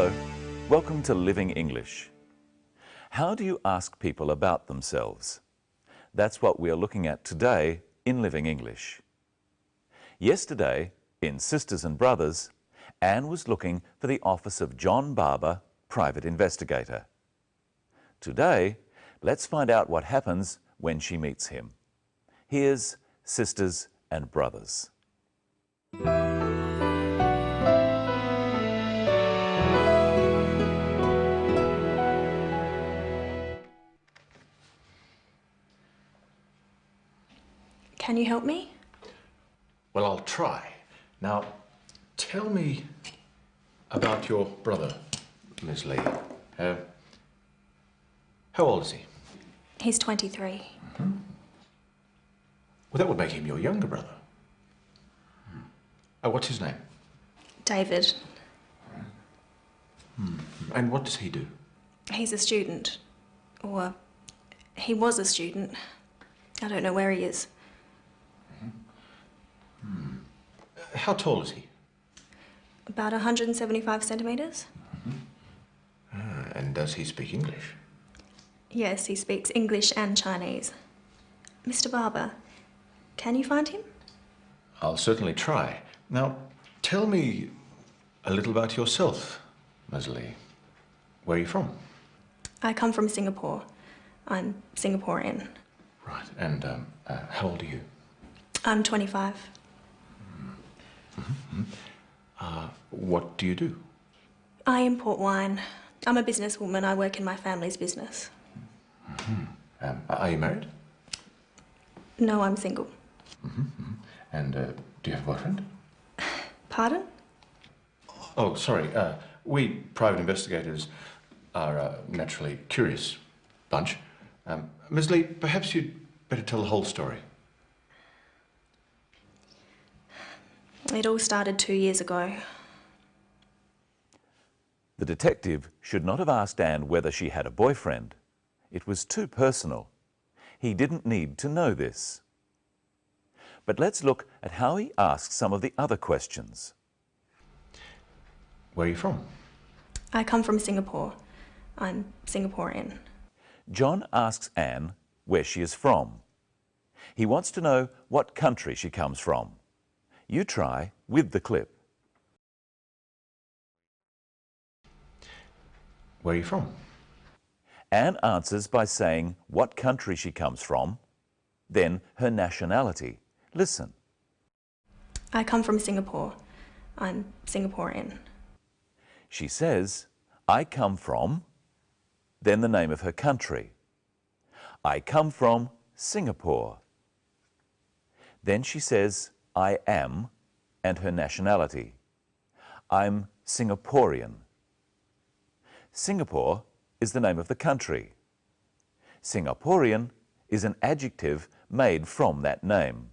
Hello, welcome to Living English. How do you ask people about themselves? That's what we are looking at today in Living English. Yesterday, in Sisters and Brothers, Anne was looking for the office of John Barber, private investigator. Today, let's find out what happens when she meets him. Here's Sisters and Brothers. Can you help me? Well, I'll try. Now, tell me about your brother, Miss Lee. How old is he? He's 23. Well, that would make him your younger brother. What's his name? David. And what does he do? He's a student. Or he was a student. I don't know where he is. How tall is he? About 175 centimetres. And does he speak English? Yes, he speaks English and Chinese. Mr. Barber, can you find him? I'll certainly try. Now, tell me a little about yourself, Miss Lee. Where are you from? I come from Singapore. I'm Singaporean. Right. And how old are you? I'm 25. What do you do? I import wine. I'm a businesswoman. I work in my family's business. Are you married? No, I'm single. And do you have a boyfriend? Pardon? Oh, sorry. We private investigators are a naturally curious bunch. Ms. Lee, perhaps you'd better tell the whole story. It all started 2 years ago. The detective should not have asked Anne whether she had a boyfriend. It was too personal. He didn't need to know this. But let's look at how he asks some of the other questions. Where are you from? I come from Singapore. I'm Singaporean. John asks Anne where she is from. He wants to know what country she comes from. You try with the clip. Where are you from? Anne answers by saying what country she comes from, then her nationality. Listen. I come from Singapore. I'm Singaporean. She says, I come from, then the name of her country. I come from Singapore. Then she says, I am, and her nationality. I'm Singaporean. Singapore is the name of the country. Singaporean is an adjective made from that name.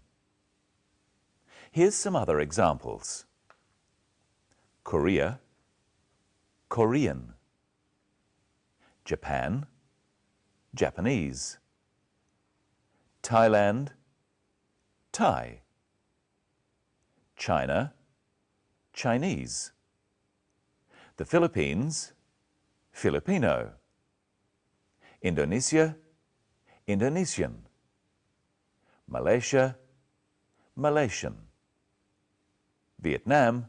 Here's some other examples. Korea, Korean. Japan, Japanese. Thailand, Thai. China, Chinese. The Philippines, Filipino. Indonesia, Indonesian. Malaysia, Malaysian. Vietnam,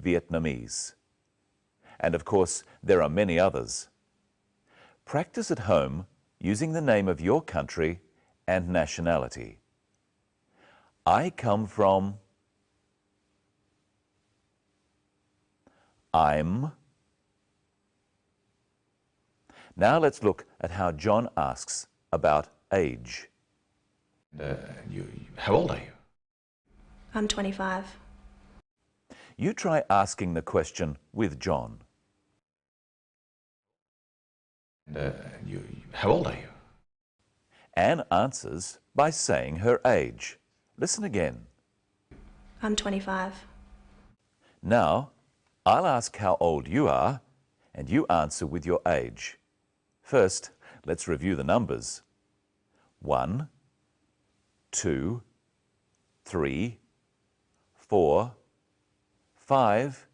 Vietnamese. And of course, there are many others. Practice at home using the name of your country and nationality. I come from. I'm. Now let's look at how John asks about age. How old are you? I'm 25. You try asking the question with John. How old are you? Anne answers by saying her age. Listen again. I'm 25. Now, I'll ask how old you are, and you answer with your age. First, let's review the numbers. 1, 2, 3, 4, 5,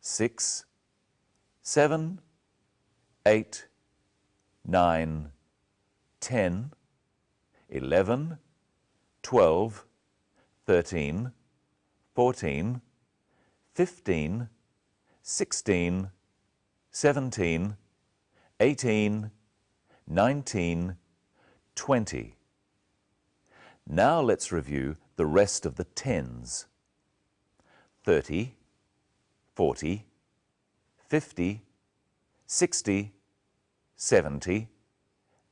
6, 7, 8, 9, 10, 11, 12, 13, 14, 15, 16, 17, 18, 19, 20. Now let's review the rest of the tens. 30, 40, 50, 60, 70,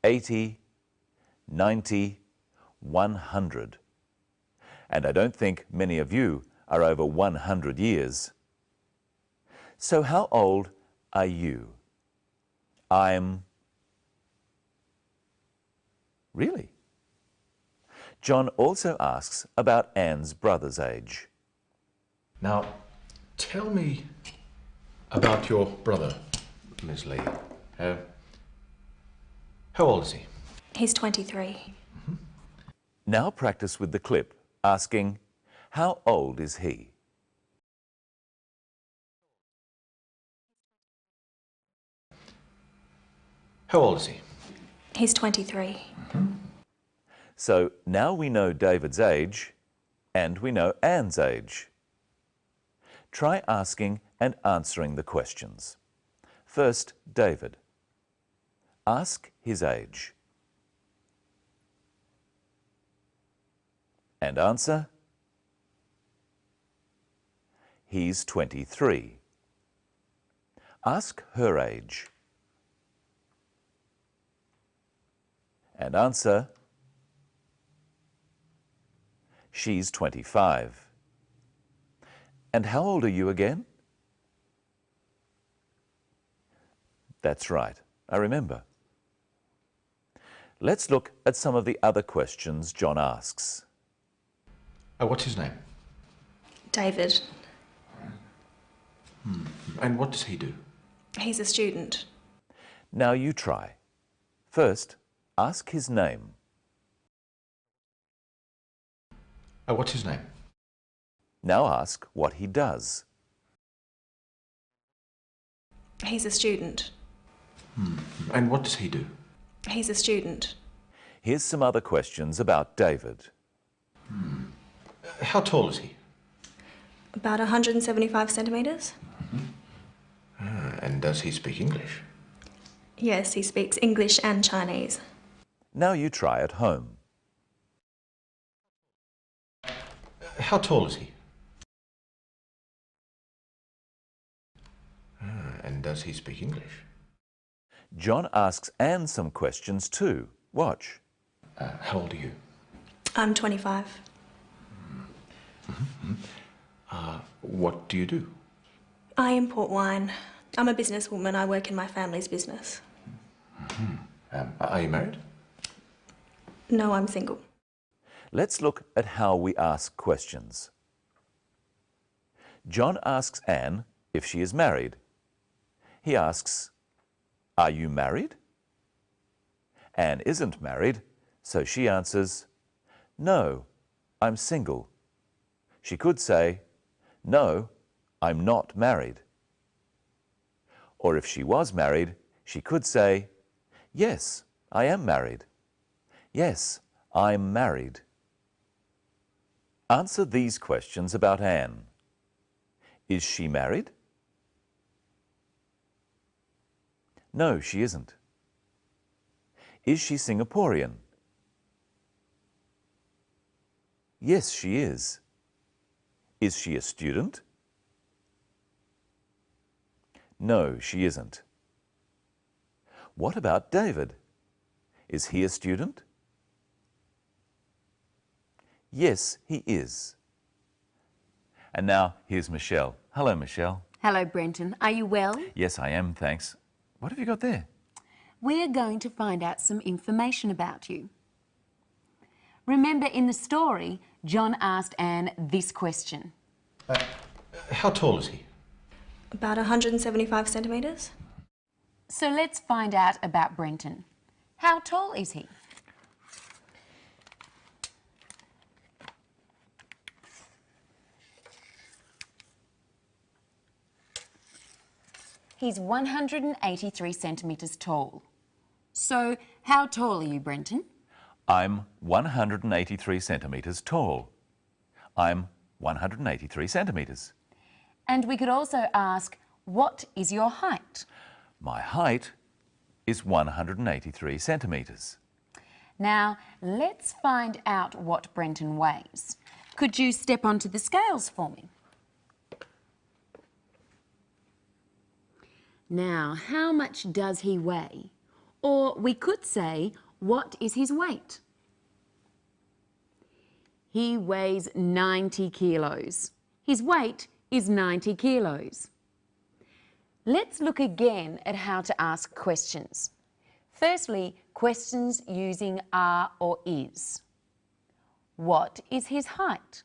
80, 90, 100. And I don't think many of you are over 100 years. So how old are you? Really? John also asks about Anne's brother's age. Now, tell me about your brother, Miss Lee. How old is he? He's 23. Now practice with the clip, asking, how old is he? How old is he? He's 23. So now we know David's age and we know Anne's age. Try asking and answering the questions. First, David. Ask his age. And answer. He's 23. Ask her age. And answer. She's 25. And how old are you again? That's right, I remember. Let's look at some of the other questions John asks. What's his name? David. And what does he do? He's a student. Now you try. First, ask his name. What's his name? Now ask what he does. He's a student. And what does he do? He's a student. Here's some other questions about David. How tall is he? About 175 centimetres. And does he speak English? Yes, he speaks English and Chinese. Now you try at home. How tall is he? And does he speak English? John asks Anne some questions too. Watch. How old are you? I'm 25. What do you do? I import wine. I'm a businesswoman. I work in my family's business. Are you married? No, I'm single. Let's look at how we ask questions. John asks Anne if she is married. He asks, are you married? Anne isn't married, so she answers, no, I'm single. She could say, no, I'm not married. Or if she was married, she could say, yes, I am married. Yes, I'm married. Answer these questions about Anne. Is she married? No, she isn't. Is she Singaporean? Yes, she is. Is she a student? No, she isn't. What about David? Is he a student? Yes, he is. And now here's Michelle. Hello, Michelle. Hello, Brenton. Are you well? Yes, I am, thanks. What have you got there? We're going to find out some information about you. Remember in the story, John asked Anne this question. How tall is he? About 175 centimetres. So let's find out about Brenton. How tall is he? He's 183 centimetres tall. So, how tall are you, Brenton? I'm 183 centimetres tall. I'm 183 centimetres. And we could also ask, what is your height? My height is 183 centimetres. Now, let's find out what Brenton weighs. Could you step onto the scales for me? Now, how much does he weigh? Or we could say, what is his weight? He weighs 90 kilos. His weight is 90 kilos. Let's look again at how to ask questions. Firstly, questions using are or is. What is his height?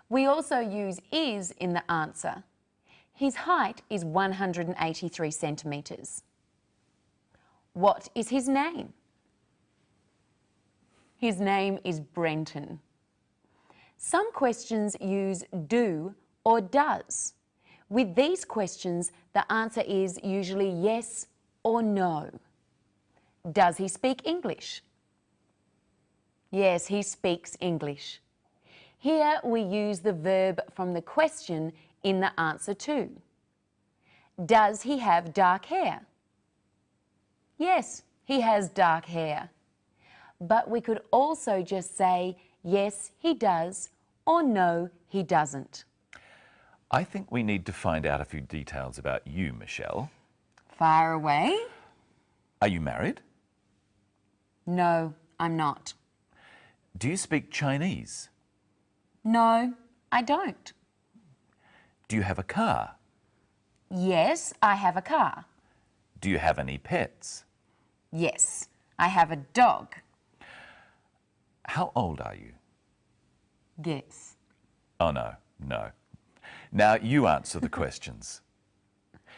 We also use is in the answer. His height is 183 centimetres. What is his name? His name is Brenton. Some questions use do or does. With these questions, the answer is usually yes or no. Does he speak English? Yes, he speaks English. Here we use the verb from the question in the answer too. Does he have dark hair? Yes, he has dark hair. But we could also just say, yes, he does, or no, he doesn't. I think we need to find out a few details about you, Michelle. Fire away. Are you married? No, I'm not. Do you speak Chinese? No, I don't. Do you have a car? Yes, I have a car. Do you have any pets? Yes, I have a dog. How old are you? Guess. Oh, no, no. Now you answer the questions.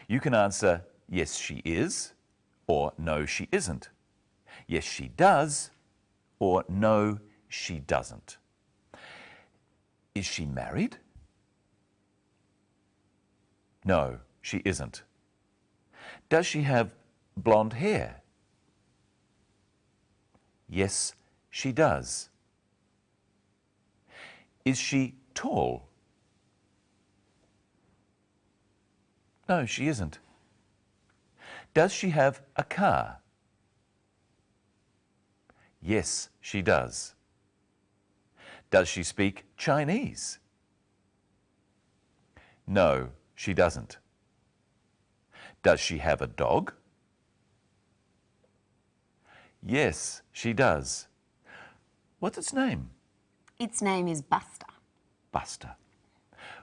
You can answer, yes, she is, or no, she isn't. Yes, she does, or no, she doesn't. Is she married? No, she isn't. Does she have blonde hair? Yes, she does. Is she tall? No, she isn't. Does she have a car? Yes, she does. Does she speak Chinese? No, she doesn't. Does she have a dog? Yes, she does. What's its name? Its name is Buster. Buster.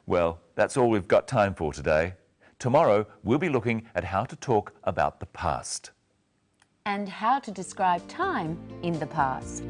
Well, that's all we've got time for today. Tomorrow, we'll be looking at how to talk about the past. And how to describe time in the past.